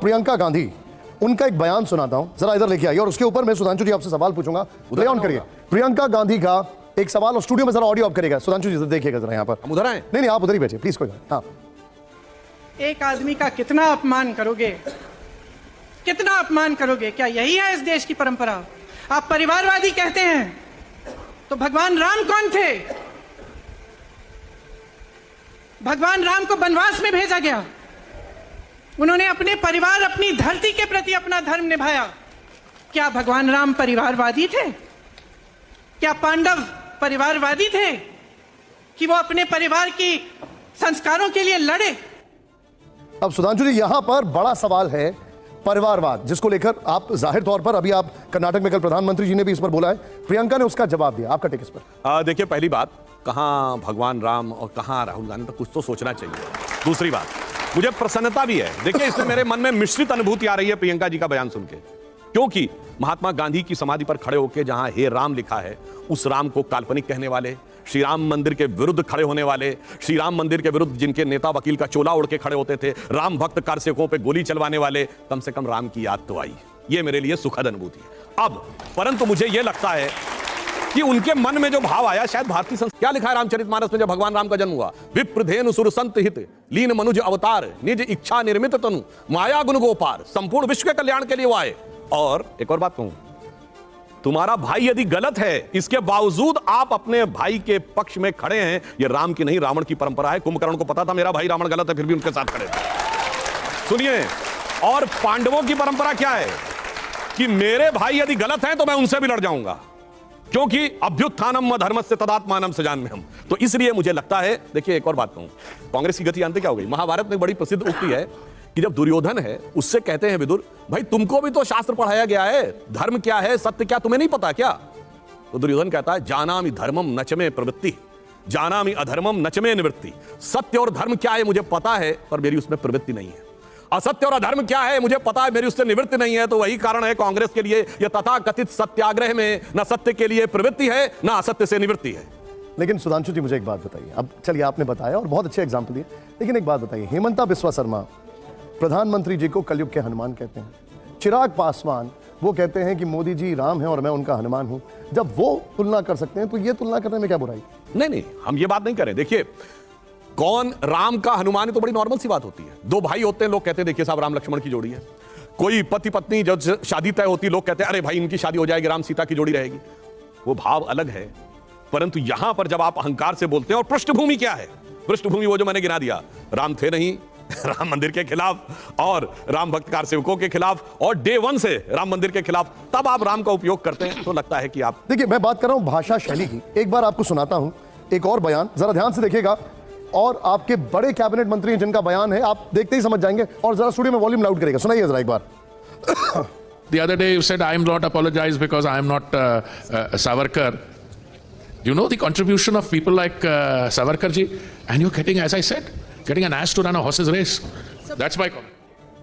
प्रियंका गांधी, उनका एक बयान सुनाता हूं, जरा इधर लेके आइए और उसके ऊपर मैं सुधांशु जी आपसे सवाल पूछूंगा। प्ले ऑन करिए प्रियंका गांधी का एक सवाल और स्टूडियो में जरा ऑडियो ऑफ करेगा। सुधांशु जी देखिएगा जरा, यहां पर हम उधर आए। नहीं आप उधर ही बैठिए प्लीज। कोई हाँ, एक आदमी का कितना अपमान करोगे, कितना अपमान करोगे? क्या यही है इस देश की परंपरा? आप परिवारवादी कहते हैं तो भगवान राम कौन थे? भगवान राम को वनवास में भेजा गया, उन्होंने अपने परिवार, अपनी धरती के प्रति अपना धर्म निभाया। क्या भगवान राम परिवारवादी थे? क्या पांडव परिवारवादी थे कि वो अपने परिवार की संस्कारों के लिए लड़े? अब सुधांशु जी यहां पर बड़ा सवाल है परिवारवाद, जिसको लेकर आप जाहिर तौर पर अभी आप कर्नाटक में कल प्रधानमंत्री जी ने भी इस पर बोला है, प्रियंका ने उसका जवाब दिया। आपका टेक इस पर? देखिए, पहली बात, कहां भगवान राम और कहां राहुल गांधी, तो कुछ तो सोचना चाहिए। दूसरी बात, मुझे प्रसन्नता भी है। देखिए, इसमें मेरे मन में मिश्रित अनुभूति आ रही है प्रियंका जी का बयान सुन के, क्योंकि महात्मा गांधी की समाधि पर खड़े होकर जहां हे राम लिखा है, उस राम को काल्पनिक कहने वाले, श्री राम मंदिर के विरुद्ध खड़े होने वाले, श्री राम मंदिर के विरुद्ध जिनके नेता वकील का चोला उड़ के खड़े होते थे, राम भक्त कारसेवकों पे गोली चलवाने वाले, कम से कम राम की याद तो आई। ये मेरे लिए सुखद अनुभूति है। अब परंतु मुझे यह लगता है कि उनके मन में जो भाव आया, शायद भारतीय संस्कृति, क्या लिखा है रामचरितमानस में जब भगवान राम का जन्म हुआ? विप्रधेनु सुर संत हित, लीन मनुज अवतार, निज इच्छा निर्मित तनु, माया गुण गोपार, संपूर्ण विश्व के कल्याण के लिए वो आए। और एक और बात कहूं, तुम्हारा भाई यदि गलत है, इसके बावजूद आप अपने भाई के पक्ष में खड़े हैं, यह राम की नहीं रावण की परंपरा है। कुंभकर्ण को पता था मेरा भाई रावण गलत है, फिर भी उनके साथ खड़े थे। सुनिए, और पांडवों की परंपरा क्या है कि मेरे भाई यदि गलत हैं तो मैं उनसे भी लड़ जाऊंगा, क्योंकि अभ्युत्थानम अधर्मस्य तदात्मानं सजाम्यहम्। तो इसलिए मुझे लगता है, देखिए एक और बात कहूं, कांग्रेस की गति जानते क्या हो गई? महाभारत में बड़ी प्रसिद्ध उक्ति है कि जब दुर्योधन है, उससे कहते हैं विदुर, भाई तुमको भी तो शास्त्र पढ़ाया गया है, धर्म क्या है, सत्य क्या, तुम्हें नहीं पता क्या? तो दुर्योधन कहता है, जानामि धर्मम नच में प्रवृत्ति, जानामि अधर्मम नच में निवृत्ति। सत्य और धर्म क्या है मुझे पता है, पर मेरी उसमें प्रवृत्ति नहीं है। असत्य और अधर्म क्या है मुझे पता है, मेरी उससे निवृत्ति नहीं है। तो वही कारण है कांग्रेस के लिए यह तथाकथित सत्याग्रह में न सत्य के लिए प्रवृत्ति है, न असत्य से निवृत्ति है। लेकिन सुधांशु जी मुझे एक बात बताइए, अब चलिए आपने बताया और बहुत अच्छे एग्जाम्पल दिए, लेकिन एक बात बताइए, हेमंता बिस्वा शर्मा प्रधानमंत्री जी को कलयुग के हनुमान कहते हैं, चिराग पासवान वो कहते हैं कि मोदी जी राम है और मैं उनका हनुमान हूं। जब वो तुलना कर सकते हैं तो ये तुलना करने में क्या बुराई? नहीं, हम ये बात नहीं करें। देखिए, कौन राम का हनुमान है तो बड़ी नॉर्मल सी बात होती है। दो भाई होते हैं, लोग कहते हैं देखिए साहब राम लक्ष्मण की जोड़ी है। कोई पति पत्नी जब शादी तय होती, लोग कहते हैं अरे भाई इनकी शादी हो जाएगी, राम सीता की जोड़ी रहेगी। वो भाव अलग है, परंतु यहां पर जब आप अहंकार से बोलते हैं, और पृष्ठभूमि क्या है? पृष्ठभूमि वो जो मैंने गिना दिया, राम थे नहीं, राम मंदिर के खिलाफ और राम भक्त कारसेवकों के खिलाफ और डे वन से राम मंदिर के खिलाफ, तब आप राम का उपयोग करते हैं तो लगता है कि आप। देखिए, मैं बात कर रहा हूं भाषा शैली की। एक बार आपको सुनाता हूं एक और बयान, जरा ध्यान से देखिएगा, और आपके बड़े कैबिनेट मंत्री हैं जिनका बयान है, आप देखते ही समझ जाएंगे। और जरा स्टूडियो में वॉल्यूम लाउड करेगा, सुनाइए जरा एक बार। The other day you said I am not apologize because I am not Savarkar. You know the contribution of people like Savarkar ji, and you're getting, as I said, getting an ass to run a horse's race. That's my comment.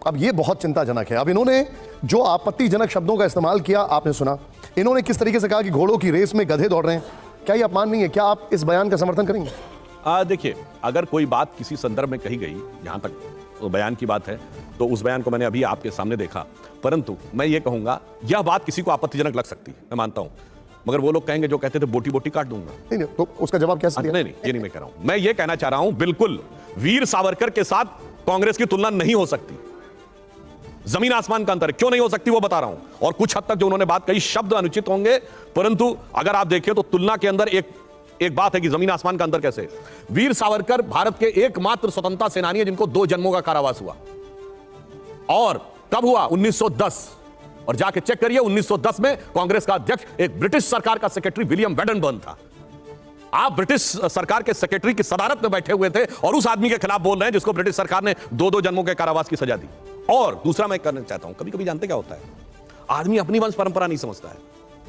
अब ये बहुत चिंताजनक है। अब इन्होंने जो आपत्तिजनक शब्दों का इस्तेमाल किया आपने सुना, इन्होंने किस तरीके से कहा कि घोड़ों की रेस में गधे दौड़ रहे हैं। क्या ये अपमान नहीं है? क्या आप इस बयान का समर्थन करेंगे? देखिए, अगर कोई बात किसी संदर्भ में कही गई, जहां तक तो बयान की बात है, तो उस बयान को मैंने अभी आपके सामने देखा, परंतु मैं ये कहूंगा यह बात किसी को आपत्तिजनक लग सकती है, मैं मानता हूं, मगर वो लोग कहेंगे जो कहते थे बोटी बोटी काट दूंगा। नहीं, तो उसका जवाब कैसे दिया? नहीं, ये नहीं मैं कह रहा हूं। मैं ये कहना चाह रहा हूं, बिल्कुल वीर सावरकर के साथ कांग्रेस की तुलना नहीं हो सकती। जमीन आसमान का अंतर है। क्यों नहीं हो सकती वो बता रहा हूं। और कुछ हद तक जो उन्होंने बात कही, शब्द अनुचित होंगे, परंतु अगर आप देखें तो तुलना के अंदर एक बात है कि जमीन आसमान का अंतर कैसे। वीर सावरकर भारत के एकमात्र स्वतंत्रता सेनानी है जिनको 2 जन्मों का कारावास हुआ, और कब हुआ? 1910। और जाके चेक करिए, 1910 में कांग्रेस का अध्यक्ष एक ब्रिटिश सरकार का सेक्रेटरी विलियम वेडनबर्न था। आप ब्रिटिश सरकार के सेक्रेटरी की सदारत में बैठे हुए थे और उस आदमी के खिलाफ बोल रहे हैं जिसको ब्रिटिश सरकार ने 2-2 जन्मों के कारावास की सजा दी। और दूसरा मैं करना चाहता हूं, कभी कभी जानते क्या होता है, आदमी अपनी वंश परंपरा नहीं समझता है।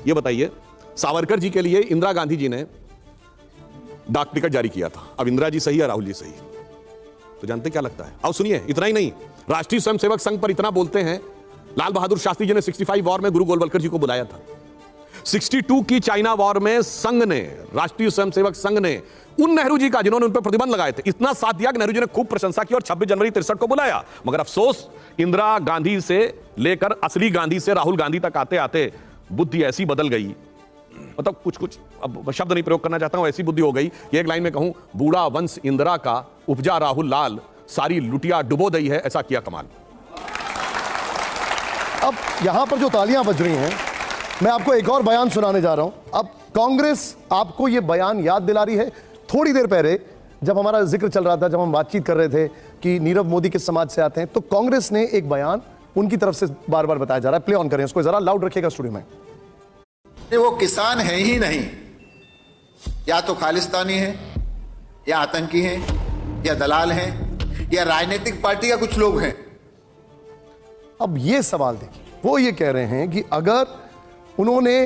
ये बताइए, सावरकर जी के लिए इंदिरा गांधी जी ने डाक टिकट जारी किया था। अब इंदिरा जी सही है, राहुल जी सही, तो जानते क्या लगता है? अब सुनिए, इतना ही नहीं, राष्ट्रीय स्वयंसेवक संघ पर इतना बोलते हैं, लाल बहादुर शास्त्री जी ने 65 वॉर में गुरु गोलवलकर जी को बुलाया था। 62 की चाइना वॉर में संघ ने, राष्ट्रीय स्वयंसेवक संघ ने उन नेहरू जी का जिन्होंने उन पर प्रतिबंध लगाए थे, इतना साथ दिया कि नेहरू जी ने खूब प्रशंसा की और 26 जनवरी 63 को बुलाया। मगर अफसोस, इंदिरा गांधी से लेकर असली गांधी से राहुल गांधी तक आते आते बुद्धि ऐसी बदल गई, मतलब कुछ अब शब्द नहीं प्रयोग करना चाहता हूं, ऐसी बुद्धि हो गई कि एक लाइन में कहूं, बूढ़ा वंश इंदिरा का उपजा राहुल लाल, सारी लुटिया डुबो दई है, ऐसा किया कमाल। अब यहां पर जो तालियां बज रही हैं, मैं आपको एक और बयान सुनाने जा रहा हूं। अब कांग्रेस आपको यह बयान याद दिला रही है। थोड़ी देर पहले जब हमारा जिक्र चल रहा था, जब हम बातचीत कर रहे थे कि नीरव मोदी किस समाज से आते हैं, तो कांग्रेस ने एक बयान उनकी तरफ से बार बार बताया जा रहा है। प्ले ऑन करें इसको, जरा लाउड रखिएगा स्टूडियो में। वो किसान है ही नहीं, या तो खालिस्तानी है, या आतंकी हैं, या दलाल हैं, या राजनीतिक पार्टी का कुछ लोग हैं। अब ये सवाल देखिए, वो ये कह रहे हैं कि अगर उन्होंने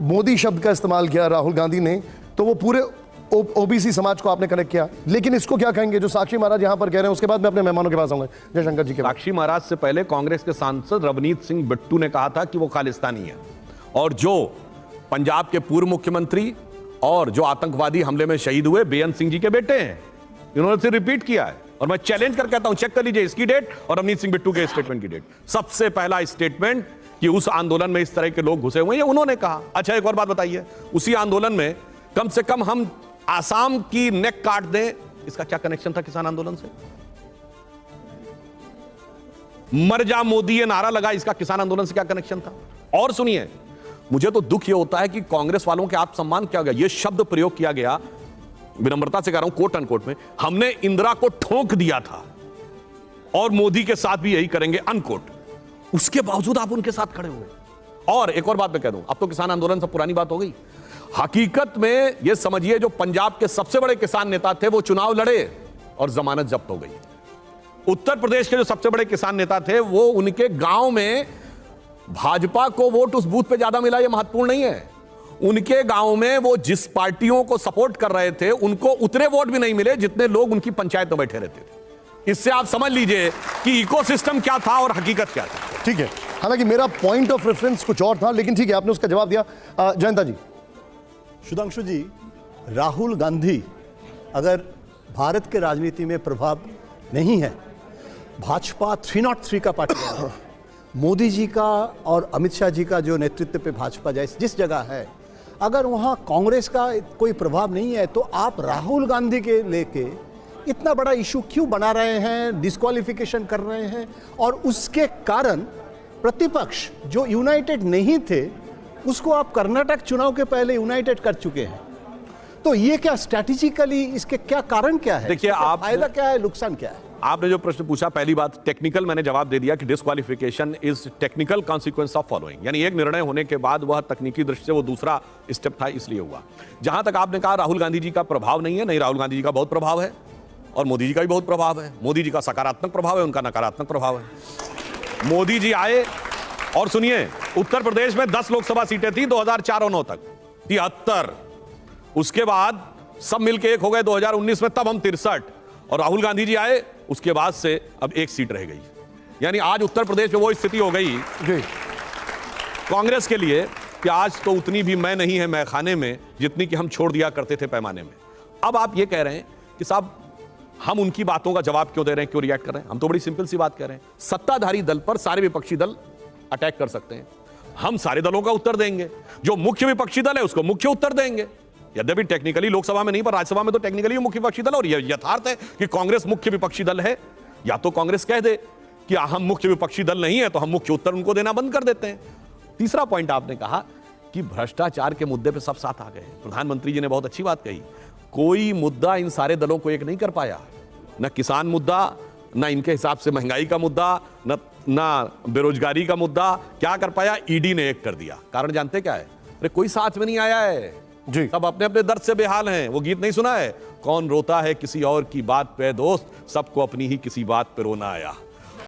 मोदी शब्द का इस्तेमाल किया राहुल गांधी ने, तो वो पूरे ओबीसी समाज को आपने कनेक्ट किया। लेकिन इसको क्या कहेंगे जो साक्षी महाराज यहां पर कह रहे हैं? उसके बाद मैं अपने मेहमानों के पास आऊंगा, जयशंकर जी के पास। साक्षी महाराज से पहले कांग्रेस के सांसद रवनीत सिंह बिट्टू ने कहा था कि वो खालिस्तानी है, और जो पंजाब के पूर्व मुख्यमंत्री और जो आतंकवादी हमले में शहीद हुए बेअंत सिंह जी के बेटे हैं, इन्होंने से रिपीट किया है। और मैं चैलेंज कर कहता हूं, चेक कर लीजिए इसकी डेट और रवनीत सिंह बिट्टू के स्टेटमेंट की डेट। सबसे पहला स्टेटमेंट कि उस आंदोलन में इस तरह के लोग घुसे हुए हैं, उन्होंने कहा। अच्छा, एक और बात बताइए, उसी आंदोलन में कम से कम हम आसाम की नेक काट दें, इसका क्या कनेक्शन था किसान आंदोलन से? मर जा मोदी ये नारा लगा, इसका किसान आंदोलन से क्या कनेक्शन था? और सुनिए, मुझे तो दुख ये होता है कि कांग्रेस वालों के आत्मसम्मान किया गया, ये शब्द प्रयोग किया गया, विनम्रता से कह रहा हूं, कोट अनकोट में, हमने इंदिरा को ठोक दिया था और मोदी के साथ भी यही करेंगे, अनकोट। उसके बावजूद आप उनके साथ खड़े हुए। और एक और बात मैं कह दूं, अब तो किसान आंदोलन सब पुरानी बात हो गई। हकीकत में यह समझिए, जो पंजाब के सबसे बड़े किसान नेता थे वो चुनाव लड़े और जमानत जब्त हो गई। उत्तर प्रदेश के जो सबसे बड़े किसान नेता थे, वो उनके गांव में भाजपा को वोट उस बूथ पे ज्यादा मिला, ये महत्वपूर्ण नहीं है। उनके गांव में वो जिस पार्टियों को सपोर्ट कर रहे थे, उनको उतने वोट भी नहीं मिले जितने लोग उनकी पंचायत में बैठे रहते थे। इससे आप समझ लीजिए कि इकोसिस्टम क्या था और हकीकत क्या थी। ठीक है, हालांकि मेरा पॉइंट ऑफ रेफरेंस कुछ और था, लेकिन ठीक है, आपने उसका जवाब दिया। जयंता जी। सुधांशु जी, राहुल गांधी अगर भारत के राजनीति में प्रभाव नहीं है, भाजपा 303 का पार्टी है, मोदी जी का और अमित शाह जी का जो नेतृत्व पे भाजपा जिस जगह है, अगर वहाँ कांग्रेस का कोई प्रभाव नहीं है, तो आप राहुल गांधी के लेके इतना बड़ा इशू क्यों बना रहे हैं, डिस्क्वालिफिकेशन कर रहे हैं? और उसके कारण प्रतिपक्ष जो यूनाइटेड नहीं थे, उसको आप कर्नाटक चुनाव के पहले यूनाइटेड कर चुके हैं। तो ये क्या स्ट्रैटेजिकली, इसके क्या कारण क्या है? देखिए, आप फायदा क्या है, नुकसान क्या है? आपने जो प्रश्न पूछा, पहली बात टेक्निकल, मैंने जवाब दे दिया कि disqualification is technical consequence of following, यानी एक निर्णय होने के बाद वह तकनीकी दृष्टि से वो दूसरा स्टेप था, इसलिए हुआ। जहां तक आपने कहा राहुल गांधी जी का प्रभाव नहीं है, नहीं, राहुल गांधी जी का बहुत प्रभाव है और मोदी जी का भी बहुत प्रभाव है। मोदी जी का सकारात्मक प्रभाव है, उनका नकारात्मक प्रभाव है। मोदी जी आए और सुनिए, उत्तर प्रदेश में 10 लोकसभा सीटें थी 2004 और 9 तक, 73। उसके बाद सब मिलके एक हो गए 2019 में, तब हम 63। और राहुल गांधी जी आए, उसके बाद से अब एक सीट रह गई। यानी आज उत्तर प्रदेश में वो स्थिति हो गई कांग्रेस के लिए कि आज तो उतनी भी मैं नहीं है मैखाने में जितनी कि हम छोड़ दिया करते थे पैमाने में। अब आप ये कह रहे हैं कि साहब हम उनकी बातों का जवाब क्यों दे रहे हैं, क्यों रिएक्ट कर रहे हैं? हम तो बड़ी सिंपल सी बात कह रहे हैं, सत्ताधारी दल पर सारे विपक्षी दल अटैक कर सकते हैं, हम सारे दलों का उत्तर देंगे। जो मुख्य विपक्षी दल है उसको मुख्य उत्तर देंगे। यद्यपि टेक्निकली लोकसभा में नहीं, पर राज्यसभा में तो टेक्निकली मुख्य विपक्षी दल, और यह यथार्थ है कि कांग्रेस मुख्य विपक्षी दल है। या तो कांग्रेस कह दे कि हम मुख्य विपक्षी दल नहीं है, तो हम मुख्य उत्तर उनको देना बंद कर देते हैं। तीसरा पॉइंट आपने कहा कि भ्रष्टाचार के मुद्दे पर सब साथ आ गए। प्रधानमंत्री जी ने बहुत अच्छी बात कही, कोई मुद्दा इन सारे दलों को एक नहीं कर पाया, न किसान मुद्दा, ना इनके हिसाब से महंगाई का मुद्दा, ना बेरोजगारी का मुद्दा। क्या कर पाया? ईडी ने एक कर दिया। कारण जानते क्या है? अरे कोई साथ में नहीं आया है जी, सब अपने अपने दर्द से बेहाल हैं। वो गीत नहीं सुना है, कौन रोता है किसी और की बात पे दोस्त, सबको अपनी ही किसी बात पे रोना आया।